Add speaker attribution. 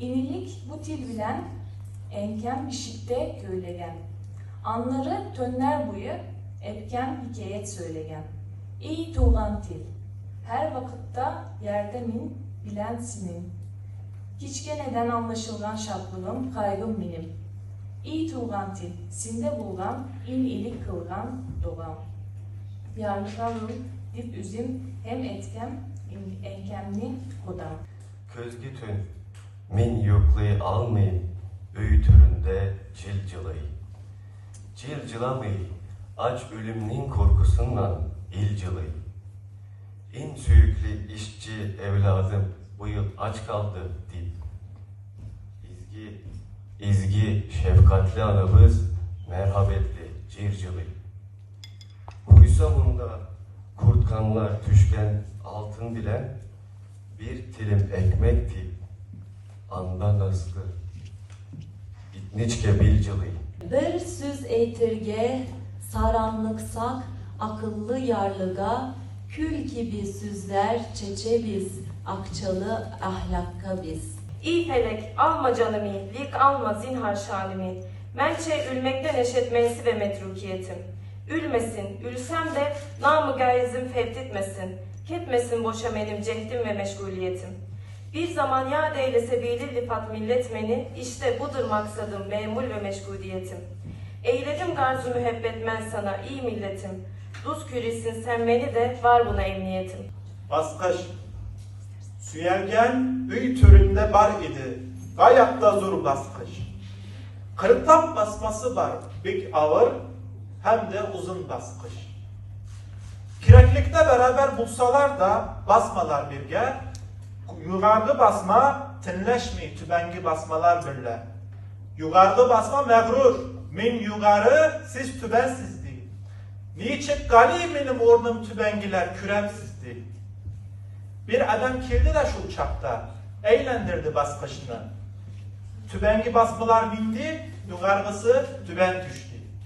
Speaker 1: İnilik bu til bilen, enken bişikte köylegen. Anları tönler buyu, epken hikayet söylegen. İyi tuğlan til, her vakitte yerde min, bilen sinin. Hiçgeneden anlaşılgan şaplığım, kaygım minim. İyi tuğlan til, sinde bulgan, in ilik kılgan doğam. Yarlıkalım, dip üzüm, hem etkem, enkemli kodam.
Speaker 2: Közgü tün, min yoklayı almayın, öğü türünde cilcilayı. Cilcilamayı, aç ölümün korkusundan ilcilayı. İn süyüklü işçi evladım, bu yıl aç kaldı dip. İzgi şefkatli anamız, merhabetli circilayı. Huysa bunda kurtkanlar tüşken altın bilen, bir tilim ekmek tip, anda nazlı, itniçke bilciliği.
Speaker 3: Bir süz eytirge, saranlıksak, akıllı yarlıga, kül gibi süzler çeçe biz, akçalı ahlakka biz.
Speaker 4: İyi felek, alma canımı, lik alma zinhar şanımı. Mençe ülmekten eşet mensi ve metrukiyetim. Ülmesin, ülsem de namı gayizim fevditmesin. Ketmesin boşa benim cehdim ve meşguliyetim. Bir zaman yad eylese bilir lifat millet beni, işte budur maksadım memul ve meşguliyetim. Eyledim garzı müebbet men sana iyi milletim. Duz kürisin sen beni de var buna emniyetim.
Speaker 5: Baskaş, süyergen üy türünde bar idi, gayet da zor baskış. Kırıtap basması var, bik ağır, hem de uzun baskış. Kireklikte beraber bulsalar da basmalar birge, yukarı basma tinleşmi tübengi basmalar birle. Yukarı basma mağrur, min yukarı siz tübensizdi. Niçin gali benim ornum tübengiler küremsizdi. Bir adam kirdi de şu uçakta, eğlendirdi baskışını. Tübengi basmalar bindi, yukarısı tüben düştü.